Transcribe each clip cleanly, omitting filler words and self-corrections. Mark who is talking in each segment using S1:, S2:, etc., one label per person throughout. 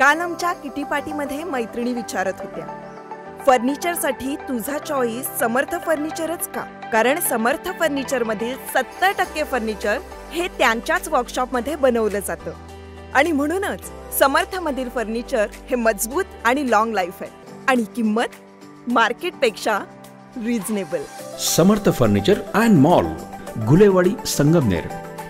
S1: काल आमच्या किटी पार्टीमध्ये मैत्रिणी विचारत होत्या, फर्निचरसाठी तुझा चॉईस समर्थ फर्निचरच का? कारण समर्थ फर्निचर मधील 70% फर्निचर हे त्यांच्याच वर्कशॉपमध्ये बनवलं जातं आणि म्हणूनच समर्थ मधील फर्निचर हे मजबूत आणि लॉंग लाईफ आहे आणि किंमत मार्केटपेक्षा reasonable.
S2: Samarth furniture and mall, Gulewadi, Sangamner,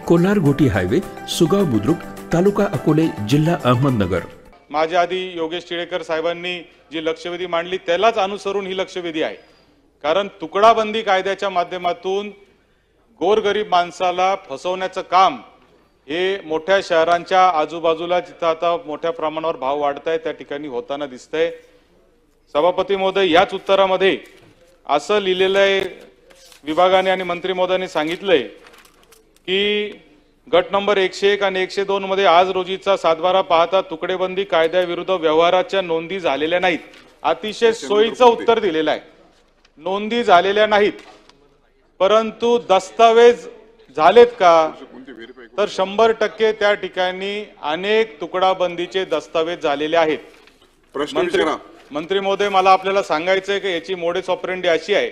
S2: Kolar गोटी हायवे, सुगाव बुद्रुक, तालुका अकोले, जिल्हा अहमदनगर.
S3: माझ्या आधी योगेश टिळेकर साहेबांनी जी लक्षवेधी मांडली त्यालाच अनुसरून ही लक्षवेधी आहे. कारण तुकडाबंदी कायद्याच्या माध्यमातून गोरगरीब माणसाला फसवण्याचं काम हे मोठ्या शहरांच्या आजूबाजूला जिथं आता मोठ्या प्रमाणावर भाव वाढत आहे त्या ठिकाणी होताना दिसतंय. सभापती महोदय, याच उत्तरामध्ये असं लिहिलेलं आहे, विभागाने आणि मंत्री महोदयांनी सांगितलंय की गट नंबर 101 आणि 102 मध्ये आज रोजीचा सातबारा पाहता तुकडेबंदी कायद्याविरुद्ध व्यवहाराच्या नोंदी झालेल्या नाहीत. अतिशय सोयीचं उत्तर दिलेलं आहे. नोंदी झालेल्या नाहीत, परंतु दस्तावेज झालेत का? तर 100% त्या ठिकाणी अनेक तुकडाबंदीचे दस्तावेज झालेले आहेत. मंत्री महोदय, मला आपल्याला सांगायचंय की याची मोडेस ऑपरेंडी अशी आहे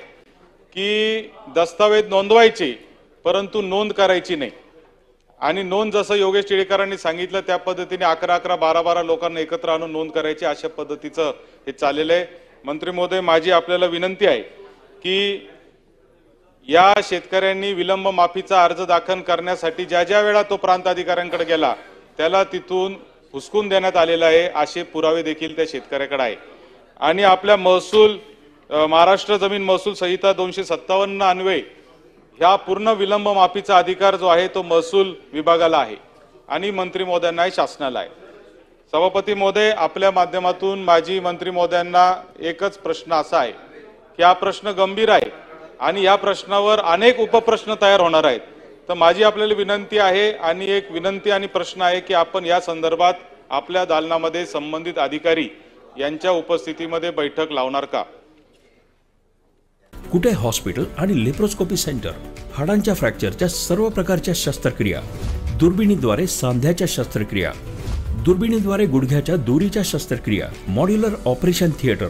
S3: की दस्तावेज नोंदवायचे परंतु नोंद करायची नाही. आणि नोंद जसं योगेश टिळेकरांनी सांगितलं त्या पद्धतीने 11-11, 12-12 लोकांना एकत्र आणून नोंद करायची, अशा पद्धतीचं हे चाललेलं आहे. मंत्री महोदय, माझी आपल्याला विनंती आहे की या शेतकऱ्यांनी विलंब माफीचा अर्ज दाखल करण्यासाठी ज्या ज्या वेळा तो प्रांत अधिकाऱ्यांकडे गेला त्याला तिथून हुसकून देण्यात आलेला आहे असे पुरावे देखील त्या शेतकऱ्याकडे आहे. आणि आपल्या महसूल महाराष्ट्र जमीन महसूल संहिता 257 अन्वये ह्या पूर्ण विलंब माफीचा अधिकार जो आहे तो महसूल विभागाला आहे आणि मंत्री महोदयांना शासनाला आहे. सभापती महोदय, आपल्या माध्यमातून माजी मंत्री महोदयांना एकच प्रश्न असा आहे की हा प्रश्न गंभीर आहे आणि या प्रश्नावर अनेक उपप्रश्न तयार होणार आहेत. तर माझी आपल्याला विनंती आहे आणि एक विनंती आणि प्रश्न आहे की आपण या संदर्भात आपल्या दालनामध्ये संबंधित अधिकारी यांच्या उपस्थितीमध्ये बैठक लावणार का?
S2: कुठे हॉस्पिटल आणि लेप्रोस्कोपी सेंटर, हाडांच्या फ्रॅक्चरच्या सर्व प्रकारच्या शस्त्रक्रिया, दुर्बिणीद्वारे सांध्याच्या शस्त्रक्रिया, दुर्बिणीद्वारे गुडघ्याच्या दोरीच्या शस्त्रक्रिया, modular operation theatre,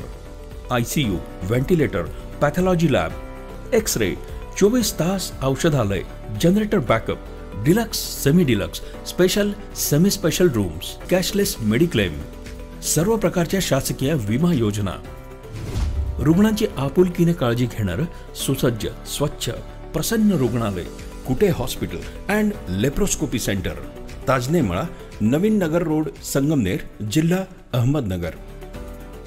S2: ICU, ventilator, pathology lab, x-ray, 24 तास औषधालय, generator backup, deluxe, semi deluxe, special, semi special rooms, cashless mediclaim, सर्व प्रकारच्या शासकीय विमा योजना, रुग्णांची आपुलकीने काळजी घेणारं सुसज्ज, स्वच्छ, प्रसन्न रुग्णालय, Kute hospital and laparoscopy centre, Tajne Mala, Navin Nagar road, Sangamner, जिल्हा अहमदनगर.